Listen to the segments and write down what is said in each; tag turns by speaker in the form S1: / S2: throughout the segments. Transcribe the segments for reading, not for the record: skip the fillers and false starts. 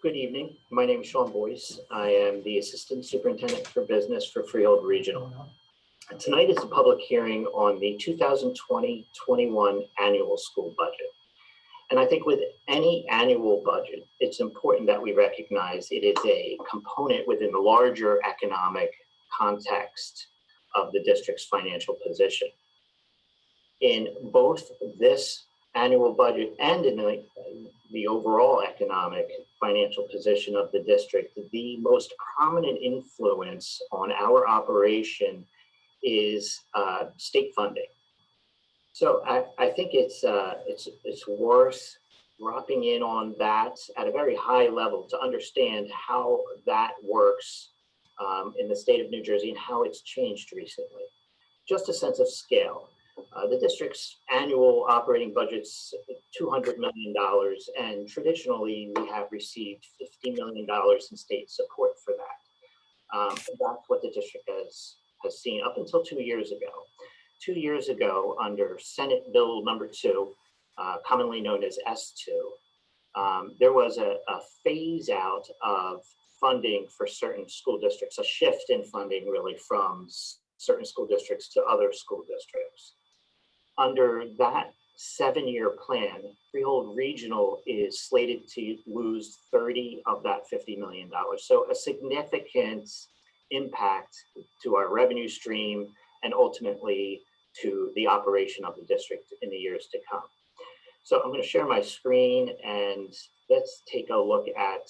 S1: Good evening. My name is Sean Boyce. I am the Assistant Superintendent for Business for Freehold Regional. Tonight is a public hearing on the 2020-21 annual school budget. And I think with any annual budget, it's important that we recognize it is a component within the larger economic context of the district's financial position. In both this annual budget and in the overall economic financial position of the district, the most prominent influence on our operation is state funding. So I think it's worth dropping in on that at a very high level to understand how that works in the state of New Jersey and how it's changed recently. Just a sense of scale. The district's annual operating budget's $200 million, and traditionally we have received $50 million in state support for that. That's what the district has seen up until 2 years ago. 2 years ago, under Senate Bill number 2, commonly known as S2, there was a phase out of funding for certain school districts, a shift in funding really from certain school districts to other school districts. Under that 7-year plan, Freehold Regional is slated to lose 30 of that $50 million. So a significant impact to our revenue stream and ultimately to the operation of the district in the years to come. So I'm going to share my screen and let's take a look at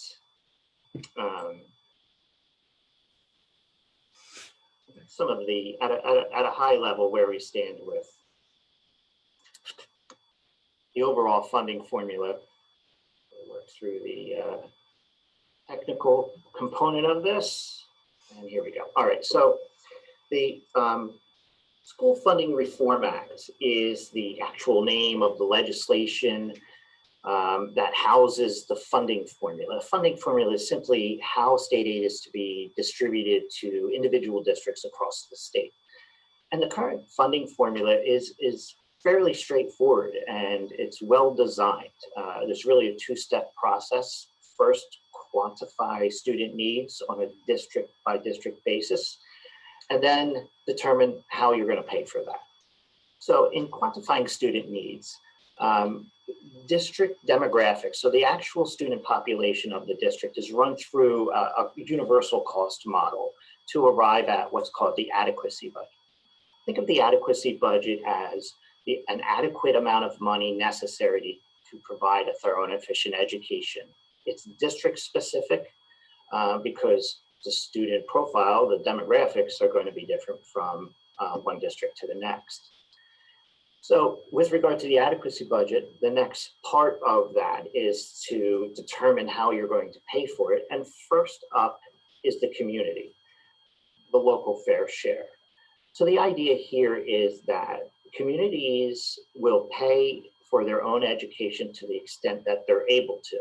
S1: some of the, at a high level, where we stand with the overall funding formula. We'll work through the technical component of this, and here we go. All right, so the School Funding Reform Act is the actual name of the legislation that houses the funding formula. Funding formula is simply how state aid is to be distributed to individual districts across the state. And the current funding formula is fairly straightforward and it's well designed. There's really a two-step process. First, quantify student needs on a district by district basis, and then determine how you're going to pay for that. So in quantifying student needs, district demographics, so the actual student population of the district is run through a universal cost model to arrive at what's called the adequacy budget. Think of the adequacy budget as an adequate amount of money necessary to provide a thorough and efficient education. It's district specific because the student profile, the demographics are going to be different from one district to the next. So with regard to the adequacy budget, the next part of that is to determine how you're going to pay for it. And first up is the community, the local fair share. So the idea here is that communities will pay for their own education to the extent that they're able to.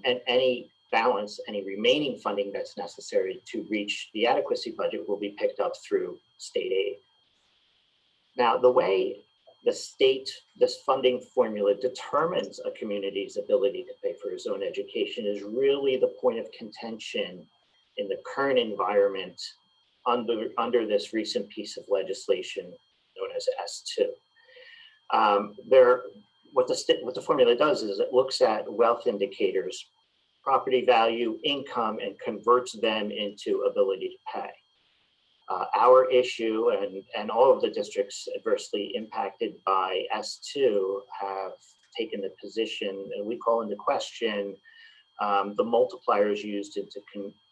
S1: And any balance, any remaining funding that's necessary to reach the adequacy budget will be picked up through state aid. Now, the way this funding formula determines a community's ability to pay for its own education is really the point of contention in the current environment under this recent piece of legislation known as S2. What the formula does is it looks at wealth indicators, property value, income, and converts them into ability to pay. Our issue and all of the districts adversely impacted by S2 have taken the position, and we call into question the multipliers used into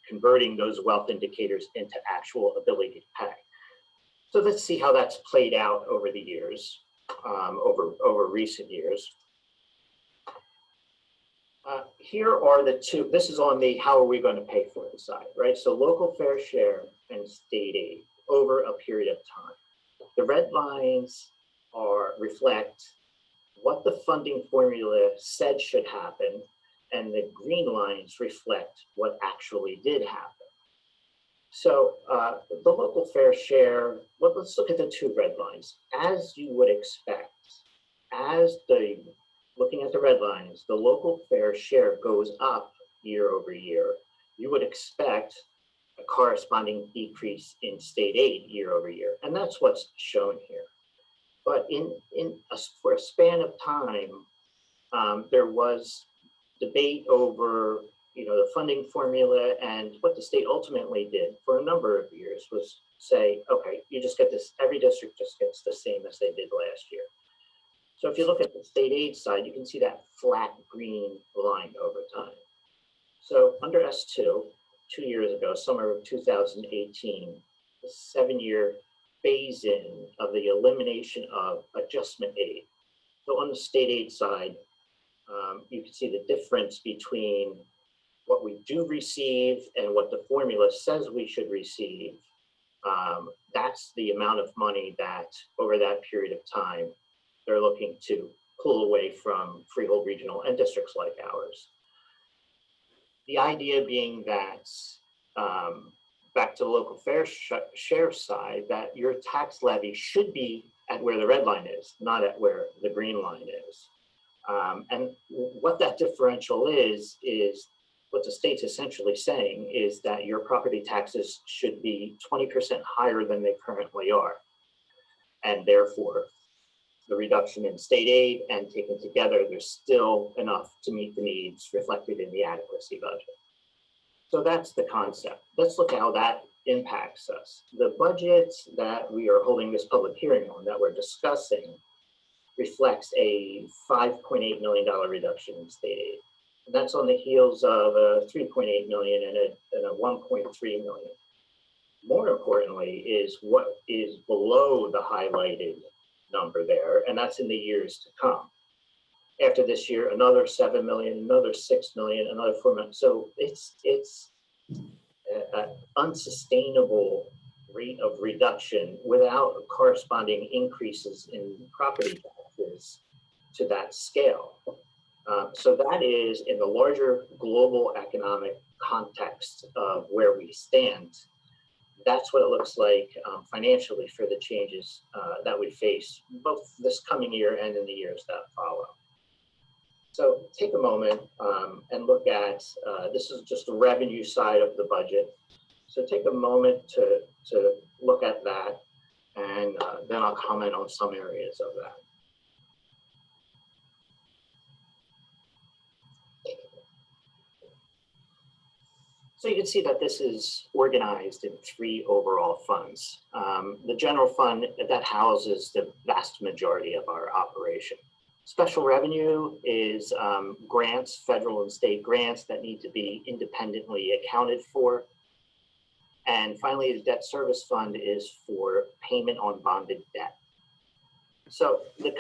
S1: converting those wealth indicators into actual ability to pay. So let's see how that's played out over the years, over recent years. Here are the two, this is on the how are we going to pay for it side, right? So local fair share and state aid over a period of time. The red lines reflect what the funding formula said should happen, and the green lines reflect what actually did happen. So the local fair share, well, let's look at the two red lines. As you would expect, looking at the red lines, the local fair share goes up year over year, you would expect a corresponding decrease in state aid year over year. And that's what's shown here. But for a span of time, there was debate over the funding formula, and what the state ultimately did for a number of years was say, okay, you just get this, every district just gets the same as they did last year. So if you look at the state aid side, you can see that flat green line over time. So under S2, 2 years ago, summer of 2018, the 7-year phase-in of the elimination of adjustment aid. So on the state aid side, you can see the difference between what we do receive and what the formula says we should receive. That's the amount of money that over that period of time, they're looking to pull away from Freehold Regional and districts like ours. The idea being that, back to the local fair share side, that your tax levy should be at where the red line is, not at where the green line is. And what that differential is what the state's essentially saying is that your property taxes should be 20% higher than they currently are. And therefore, the reduction in state aid and taken together, there's still enough to meet the needs reflected in the adequacy budget. So that's the concept. Let's look at how that impacts us. The budget that we are holding this public hearing on, that we're discussing, reflects a $5.8 million reduction in state aid. And that's on the heels of a $3.8 million and a $1.3 million. More importantly is what is below the highlighted number there, and that's in the years to come. After this year, another 7 million, another 6 million, another 4 million. So it's an unsustainable rate of reduction without corresponding increases in property taxes to that scale. So that is in the larger global economic context of where we stand. That's what it looks like financially for the changes that we face both this coming year and in the years that follow. So take a moment and look at, this is just the revenue side of the budget. So take a moment to look at that, and then I'll comment on some areas of that. So you can see that this is organized in 3 overall funds. The general fund that houses the vast majority of our operation. Special revenue is grants, federal and state grants that need to be independently accounted for. And finally, the debt service fund is for payment on bonded debt. So the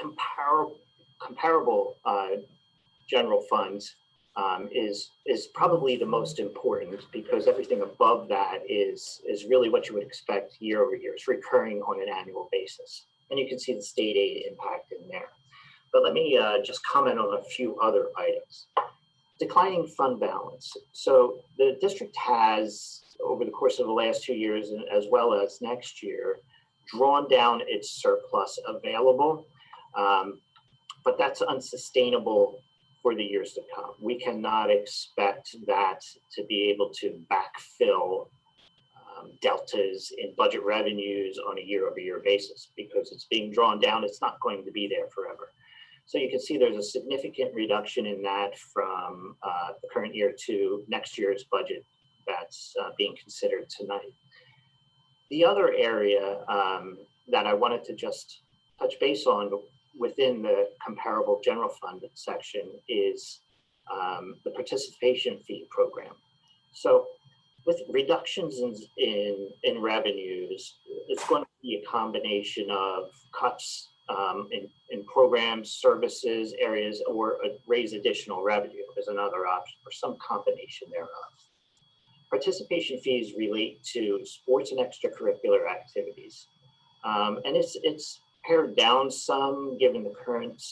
S1: comparable general fund is probably the most important, because everything above that is really what you would expect year over year. It's recurring on an annual basis. And you can see the state aid impact in there. But let me just comment on a few other items. Declining fund balance. So the district has, over the course of the last 2 years, as well as next year, drawn down its surplus available, but that's unsustainable for the years to come. We cannot expect that to be able to backfill deltas in budget revenues on a year-over-year basis, because it's being drawn down. It's not going to be there forever. So you can see there's a significant reduction in that from the current year to next year's budget that's being considered tonight. The other area that I wanted to just touch base on within the comparable general fund section is the participation fee program. So with reductions in revenues, it's going to be a combination of cuts in programs, services, areas, or raise additional revenue is another option, or some combination thereof. Participation fees relate to sports and extracurricular activities. And it's pared down some given the current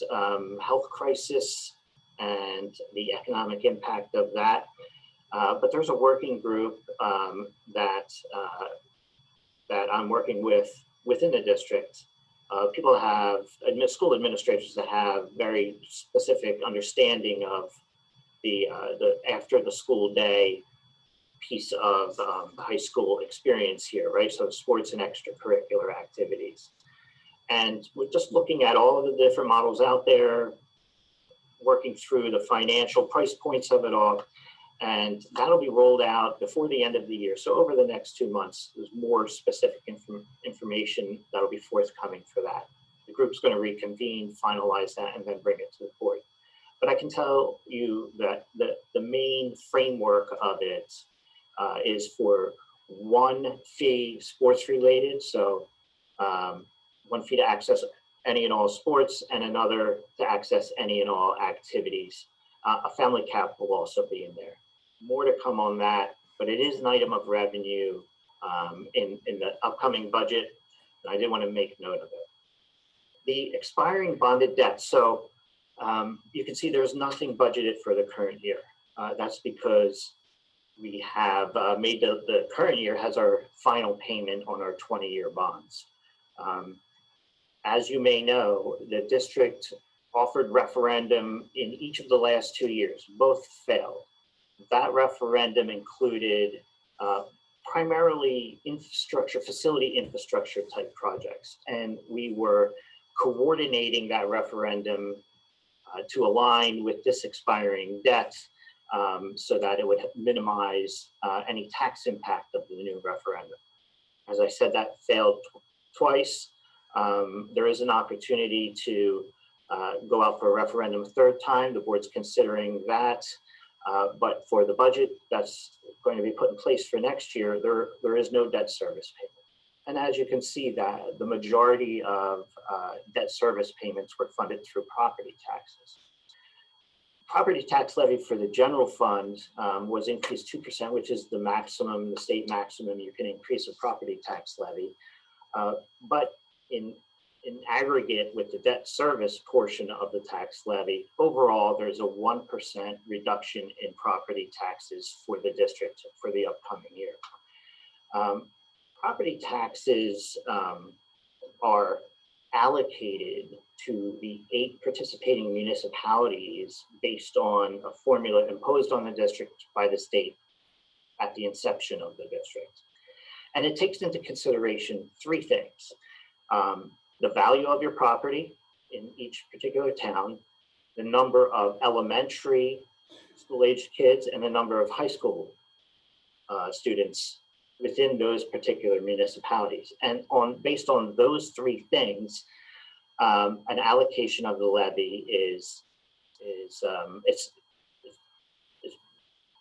S1: health crisis and the economic impact of that. But there's a working group that I'm working with within the district. People have, school administrators that have very specific understanding of the after the school day piece of the high school experience here, right? So sports and extracurricular activities. And we're just looking at all of the different models out there, working through the financial price points of it all. And that'll be rolled out before the end of the year. So over the next 2 months, there's more specific information that'll be forthcoming for that. The group's going to reconvene, finalize that, and then bring it to the board. But I can tell you that the main framework of it is for one fee sports related. So one fee to access any and all sports, and another to access any and all activities. A family cap will also be in there. More to come on that, but it is an item of revenue in the upcoming budget, and I did want to make note of it. The expiring bonded debt. So you can see there's nothing budgeted for the current year. That's because we have made the current year has our final payment on our 20-year bonds. As you may know, the district offered referendum in each of the last 2 years. Both failed. That referendum included primarily facility infrastructure type projects. And we were coordinating that referendum to align with this expiring debt so that it would minimize any tax impact of the new referendum. As I said, that failed twice. There is an opportunity to go out for a referendum a third time. The board's considering that. But for the budget that's going to be put in place for next year, there is no debt service payment. And as you can see, that the majority of debt service payments were funded through property taxes. Property tax levy for the general fund was increased 2%, which is the maximum, the state maximum you can increase a property tax levy. But in aggregate with the debt service portion of the tax levy, overall, there's a 1% reduction in property taxes for the district for the upcoming year. Property taxes are allocated to the 8 participating municipalities based on a formula imposed on the district by the state at the inception of the district. And it takes into consideration 3 things. The value of your property in each particular town, the number of elementary school-aged kids, and the number of high school students within those particular municipalities. And based on those 3 things, an allocation of the levy is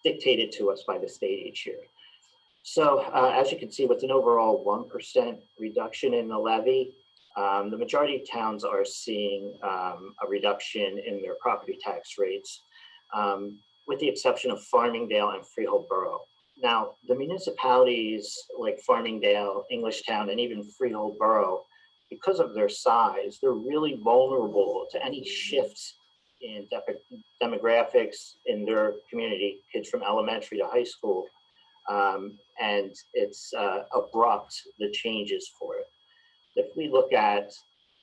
S1: dictated to us by the state each year. So as you can see, with an overall 1% reduction in the levy, the majority of towns are seeing a reduction in their property tax rates, with the exception of Farmingdale and Freehold Borough. Now, the municipalities like Farmingdale, Englishtown, and even Freehold Borough, because of their size, they're really vulnerable to any shifts in demographics in their community, kids from elementary to high school, and it's abrupt, the changes for it. If we look at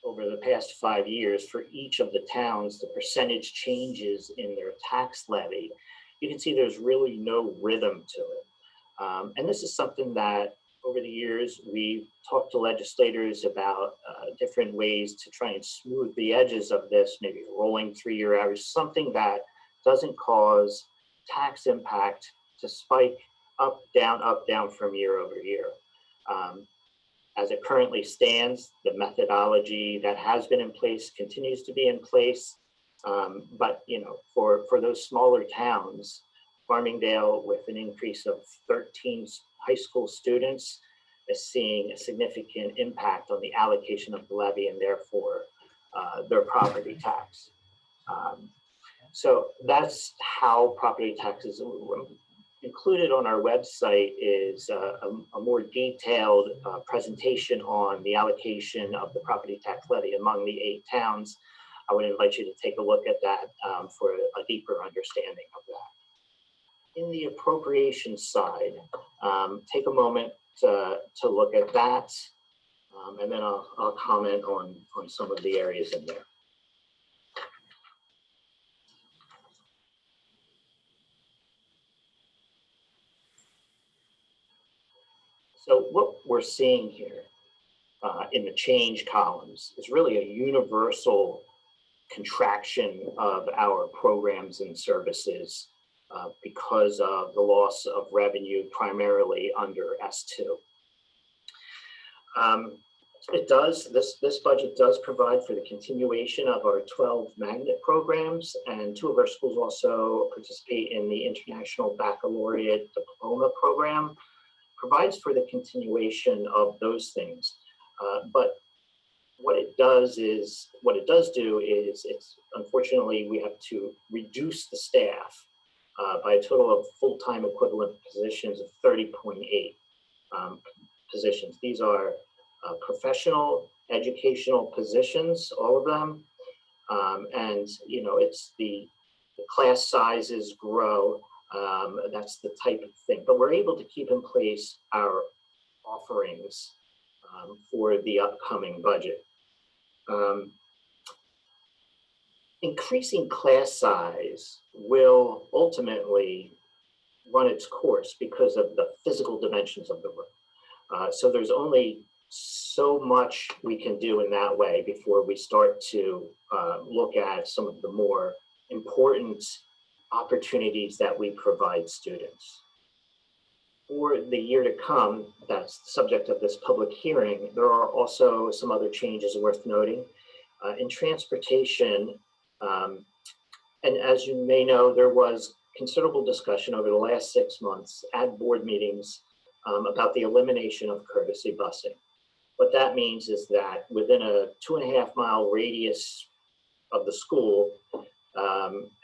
S1: over the past 5 years for each of the towns, the percentage changes in their tax levy, you can see there's really no rhythm to it. And this is something that over the years, we've talked to legislators about different ways to try and smooth the edges of this, maybe rolling 3-year average, something that doesn't cause tax impact to spike up, down from year over year. As it currently stands, the methodology that has been in place continues to be in place. But for those smaller towns, Farmingdale, with an increase of 13 high school students, is seeing a significant impact on the allocation of the levy and therefore their property tax. So that's how property taxes included on our website is a more detailed presentation on the allocation of the property tax levy among the 8 towns. I would invite you to take a look at that for a deeper understanding of that. In the appropriation side, take a moment to look at that, and then I'll comment on some of the areas in there. So what we're seeing here in the change columns is really a universal contraction of our programs and services because of the loss of revenue primarily under S2. This budget does provide for the continuation of our 12 magnet programs, and 2 of our schools also participate in the International Baccalaureate Diploma Program. Provides for the continuation of those things, but what it does do is it's unfortunately we have to reduce the staff by a total of full-time equivalent positions of 30.8 positions. These are professional educational positions, all of them, and it's the class sizes grow. That's the type of thing, but we're able to keep in place our offerings for the upcoming budget. Increasing class size will ultimately run its course because of the physical dimensions of the room. So there's only so much we can do in that way before we start to look at some of the more important opportunities that we provide students. For the year to come, that's the subject of this public hearing, there are also some other changes worth noting. In transportation, and as you may know, there was considerable discussion over the last 6 months at board meetings about the elimination of courtesy busing. What that means is that within a 2.5-mile radius of the school,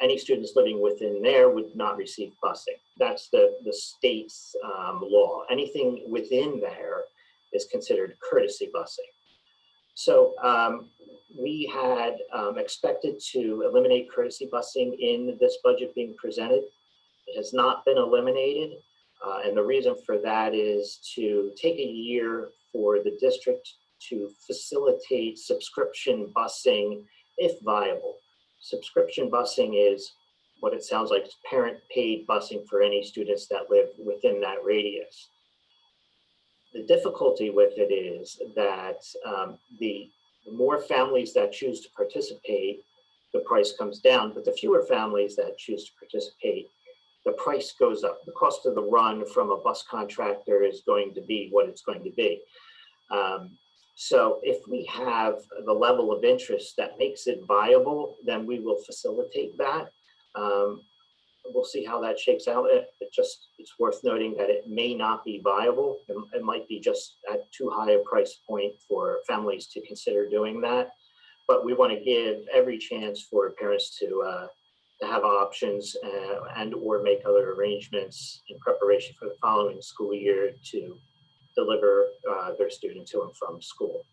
S1: any students living within there would not receive busing. That's the state's law. Anything within there is considered courtesy busing. So we had expected to eliminate courtesy busing in this budget being presented. It has not been eliminated. And the reason for that is to take a year for the district to facilitate subscription busing if viable. Subscription busing is what it sounds like, parent-paid busing for any students that live within that radius. The difficulty with it is that the more families that choose to participate, the price comes down, but the fewer families that choose to participate, the price goes up. The cost of the run from a bus contractor is going to be what it's going to be. So if we have the level of interest that makes it viable, then we will facilitate that. We'll see how that shakes out. It's worth noting that it may not be viable. It might be just at too high a price point for families to consider doing that. But we want to give every chance for parents to have options and or make other arrangements in preparation for the following school year to deliver their student to and from school.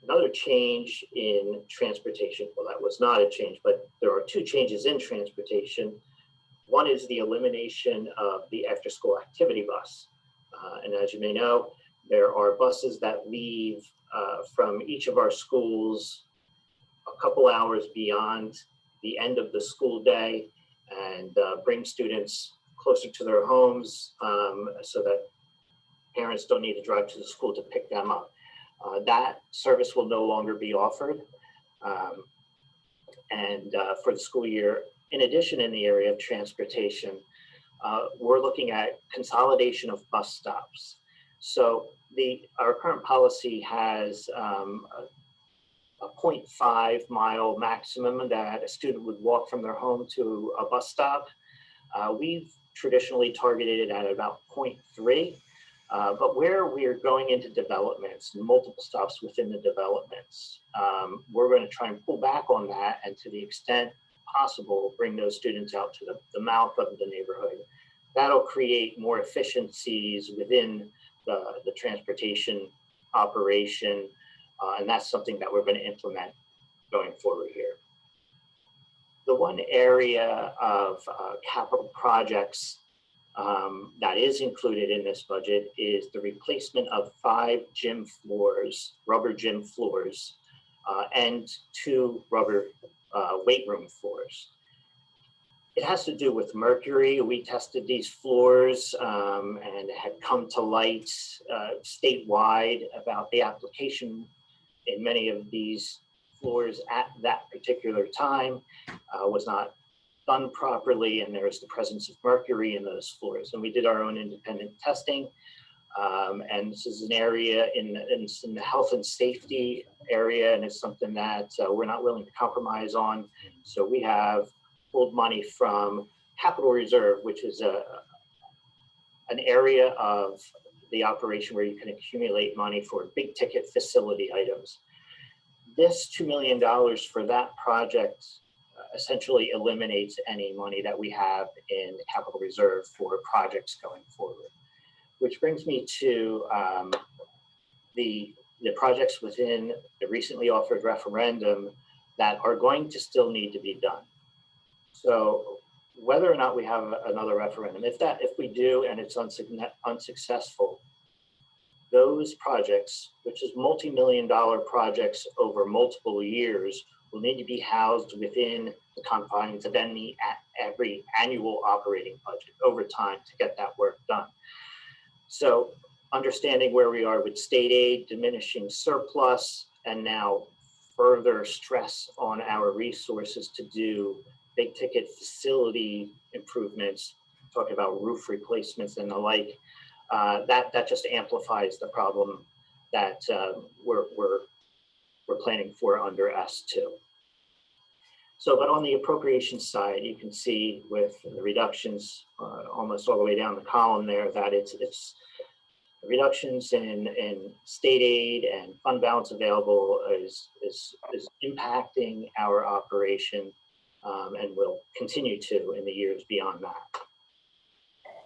S1: Another change in transportation, well, that was not a change, but there are 2 changes in transportation. One is the elimination of the after-school activity bus. And as you may know, there are buses that leave from each of our schools a couple hours beyond the end of the school day and bring students closer to their homes so that parents don't need to drive to the school to pick them up. That service will no longer be offered. For the school year, in addition, in the area of transportation, we're looking at consolidation of bus stops. So our current policy has a 0.5-mile maximum that a student would walk from their home to a bus stop. We've traditionally targeted it at about 0.3. But where we are going into developments, multiple stops within the developments, we're going to try and pull back on that, and to the extent possible, bring those students out to the mouth of the neighborhood. That'll create more efficiencies within the transportation operation, and that's something that we're going to implement going forward here. The one area of capital projects that is included in this budget is the replacement of 5 gym floors, rubber gym floors, and 2 rubber weight room floors. It has to do with mercury. We tested these floors and it had come to light statewide about the application in many of these floors at that particular time was not done properly, and there was the presence of mercury in those floors. And we did our own independent testing. And this is an area in the health and safety area, and it's something that we're not willing to compromise on. So we have pulled money from Capital Reserve, which is an area of the operation where you can accumulate money for big ticket facility items. This $2 million for that project essentially eliminates any money that we have in the Capital Reserve for projects going forward. Which brings me to the projects within the recently offered referendum that are going to still need to be done. So whether or not we have another referendum, if we do and it's unsuccessful, those projects, which is multi-million-dollar projects over multiple years, will need to be housed within the confines of every annual operating budget over time to get that work done. So understanding where we are with state aid, diminishing surplus, and now further stress on our resources to do big ticket facility improvements, talking about roof replacements and the like, that just amplifies the problem that we're planning for under S2. So, but on the appropriation side, you can see with the reductions almost all the way down the column there that it's reductions in state aid and fund balance available is impacting our operation and will continue to in the years beyond that.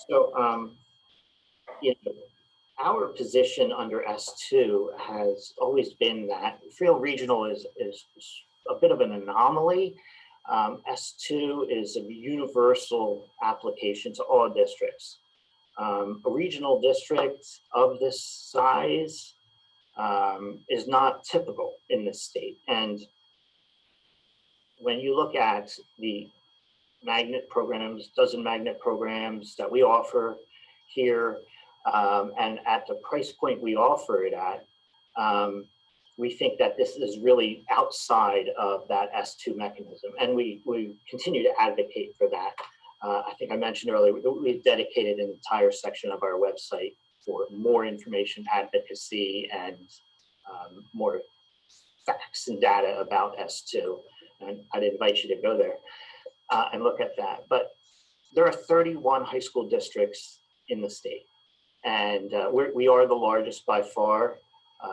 S1: So, you know, our position under S2 has always been that Freehold Regional is a bit of an anomaly. S2 is a universal application to all districts. A regional district of this size is not typical in this state. And when you look at the magnet programs, dozen magnet programs that we offer here, and at the price point we offer it at, we think that this is really outside of that S2 mechanism. And we continue to advocate for that. I think I mentioned earlier, we've dedicated an entire section of our website for more information, advocacy, and more facts and data about S2. And I'd invite you to go there and look at that. But there are 31 high school districts in the state. And we are the largest by far.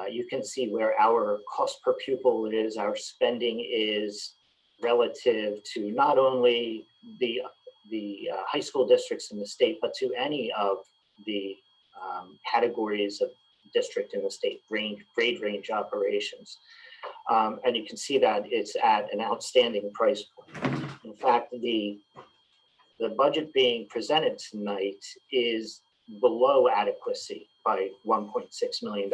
S1: You can see where our cost per pupil is, our spending is relative to not only the high school districts in the state, but to any of the categories of district in the state, grade range operations. And you can see that it's at an outstanding price point. In fact, the budget being presented tonight is below adequacy by $1.6 million.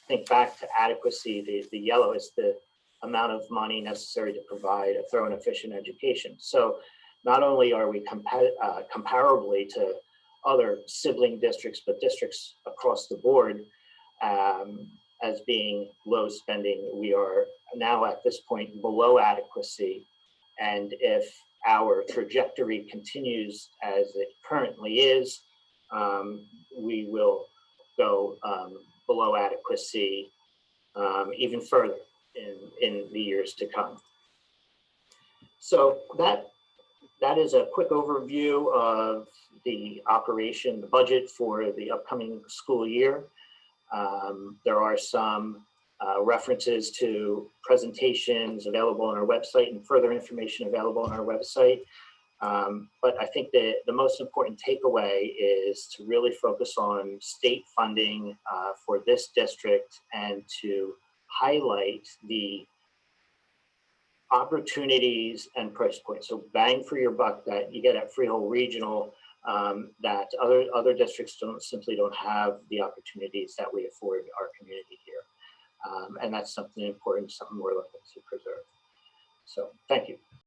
S1: Think back to adequacy, the yellow is the amount of money necessary to provide a thorough and efficient education. So not only are we comparably to other sibling districts, but districts across the board as being low spending, we are now at this point below adequacy. And if our trajectory continues as it currently is, we will go below adequacy even further in the years to come. So that is a quick overview of the operation, the budget for the upcoming school year. There are some references to presentations available on our website and further information available on our website. But I think that the most important takeaway is to really focus on state funding for this district and to highlight the opportunities and price points. So bang for your buck that you get at Freehold Regional that other districts simply don't have the opportunities that we afford our community here. And that's something important, something we're looking to preserve. So thank you.